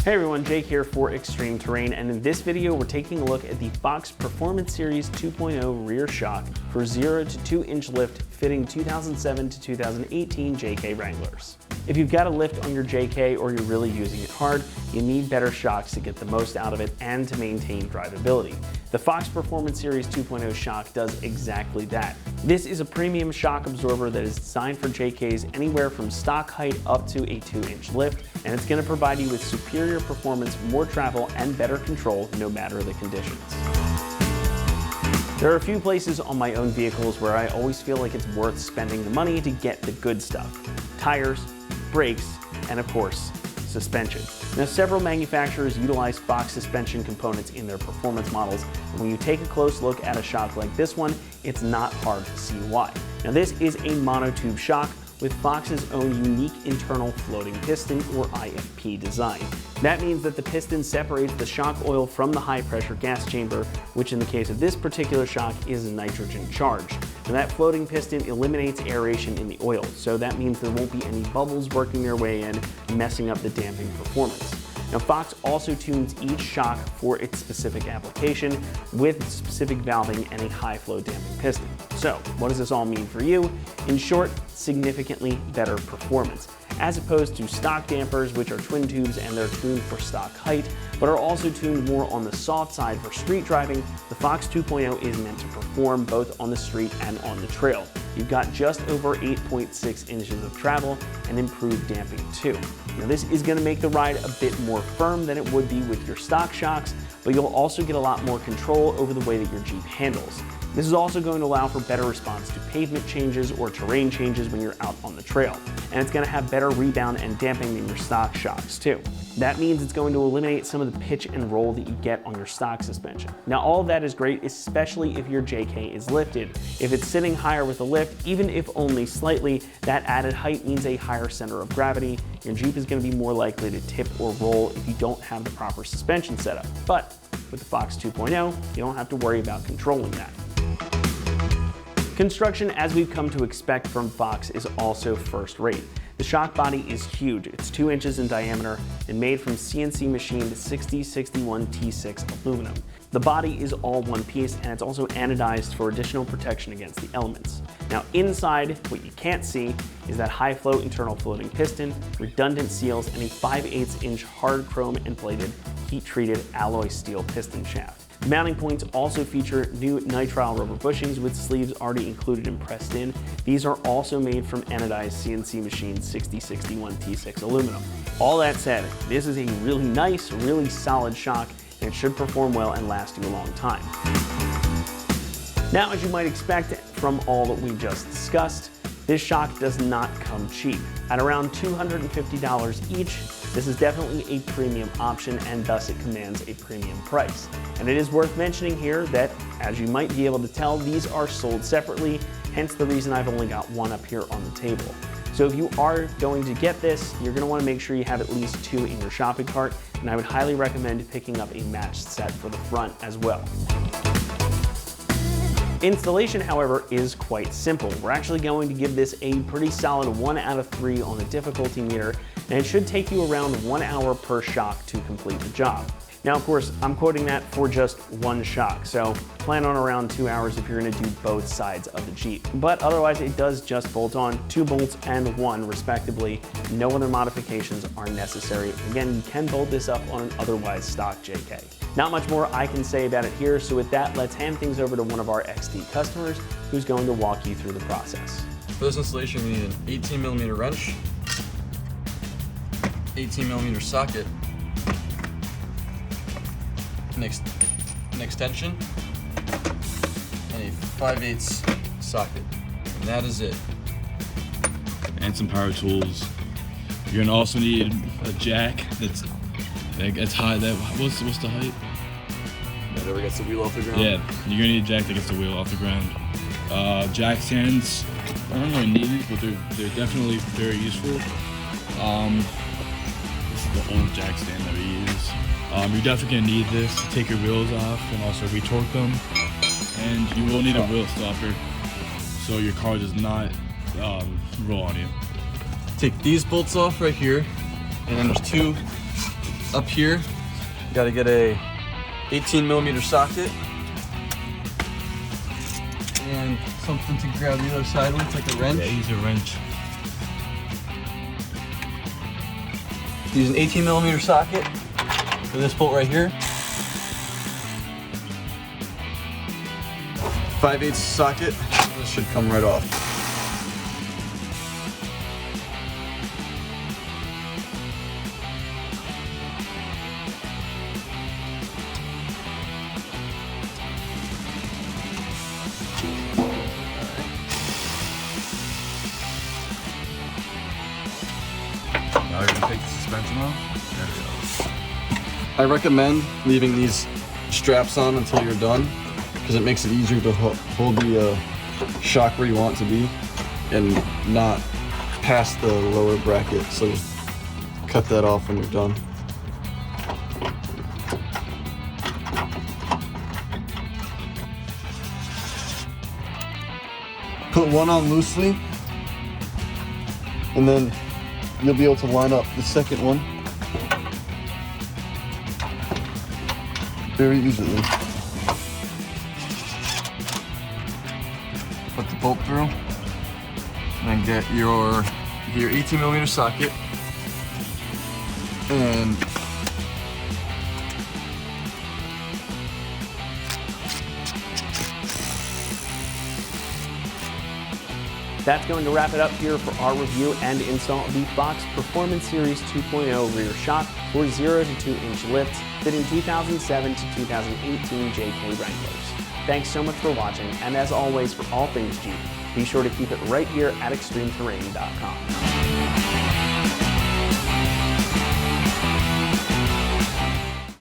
Hey everyone, Jake here for Extreme Terrain, and in this video we're taking a look at the Fox Performance Series 2.0 rear shock for 0 to 2 inch lift fitting 2007 to 2018 JK Wranglers. If you've got a lift on your JK or you're really using it hard, you need better shocks to get the most out of it and to maintain drivability. The Fox Performance Series 2.0 shock does exactly that. This is a premium shock absorber that is designed for JKs anywhere from stock height up to a 2-inch lift, and it's going to provide you with superior performance, more travel, and better control no matter the conditions. There are a few places on my own vehicles where I always feel like it's worth spending the money to get the good stuff: tires, brakes, and of course, suspension. Now, several manufacturers utilize Fox suspension components in their performance models, and when you take a close look at a shock like this one, it's not hard to see why. Now, this is a monotube shock with Fox's own unique internal floating piston, or IFP design. That means that the piston separates the shock oil from the high pressure gas chamber, which in the case of this particular shock is nitrogen charged. Now, that floating piston eliminates aeration in the oil, so that means there won't be any bubbles working their way in, messing up the damping performance. Now, Fox also tunes each shock for its specific application with specific valving and a high flow damping piston. So, what does this all mean for you? In short, significantly better performance, as opposed to stock dampers, which are twin tubes and they're tuned for stock height, but are also tuned more on the soft side for street driving. The Fox 2.0 is meant to perform both on the street and on the trail. You've got just over 8.6 inches of travel and improved damping too. Now, this is going to make the ride a bit more firm than it would be with your stock shocks, but you'll also get a lot more control over the way that your Jeep handles. This is also going to allow for better response to pavement changes or terrain changes when you're out on the trail. And it's going to have better rebound and damping than your stock shocks too. That means it's going to eliminate some of the pitch and roll that you get on your stock suspension. Now, all of that is great, especially if your JK is lifted. If it's sitting higher with a lift, even if only slightly, that added height means a higher center of gravity. Your Jeep is going to be more likely to tip or roll if you don't have the proper suspension setup. But with the Fox 2.0, you don't have to worry about controlling that. Construction, as we've come to expect from Fox, is also first rate. The shock body is huge. It's 2 inches in diameter and made from CNC machined 6061 T6 aluminum. The body is all one piece, and it's also anodized for additional protection against the elements. Now, inside, what you can't see is that high flow internal floating piston, redundant seals, and a 5/8 inch hard chrome and plated heat treated alloy steel piston shaft. The mounting points also feature new nitrile rubber bushings with sleeves already included and pressed in. These are also made from anodized CNC machined 6061 T6 aluminum. All that said, this is a really nice, really solid shock, and it should perform well and last you a long time. Now, as you might expect from all that we just discussed, this shock does not come cheap. At around $250 each, this is definitely a premium option, and thus it commands a premium price. And it is worth mentioning here that, as you might be able to tell, these are sold separately, hence the reason I've only got one up here on the table. So if you are going to get this, you're going to want to make sure you have at least 2 in your shopping cart, and I would highly recommend picking up a matched set for the front as well. Installation, however, is quite simple. We're actually going to give this a pretty solid 1 out of 3 on the difficulty meter, and it should take you around 1 hour per shock to complete the job. Now, of course, I'm quoting that for just one shock, so plan on around 2 hours if you're going to do both sides of the Jeep. But otherwise, it does just bolt on 2 bolts and 1 respectively. No other modifications are necessary. Again, you can bolt this up on an otherwise stock JK. Not much more I can say about it here, so with that, let's hand things over to one of our XD customers who's going to walk you through the process. For this installation, we need an 18mm wrench, 18mm socket, an extension, and a 5/8 socket. And that is it. And some power tools. You're gonna also need a jack that's high. What's the height? Whatever gets the wheel off the ground. Yeah, you're gonna need a jack that gets the wheel off the ground. Jack stands, I don't really need it, but they're definitely very useful. This is the old jack stand that we use. You're definitely gonna need this to take your wheels off and also retorque them. And you will need a wheel stopper so your car does not roll on you. Take these bolts off right here, and then there's two Up here, you gotta get a 18mm socket and something to grab the other side with, like a wrench. Yeah, use a wrench. Use an 18mm socket for this bolt right here. 5/8 socket. This should come right off. Now you're gonna take the suspension off. There we go. I recommend leaving these straps on until you're done, because it makes it easier to hold the shock where you want it to be and not past the lower bracket. So just cut that off when you're done. Put one on loosely, and then you'll be able to line up the second one very easily. Put the bolt through, and then get your 18mm socket, and That's going to wrap it up here for our review and install of the Fox Performance Series 2.0 rear shock for 0 to 2 inch lifts fitting 2007 to 2018 JK Wranglers. Thanks so much for watching, and as always, for all things Jeep, be sure to keep it right here at ExtremeTerrain.com.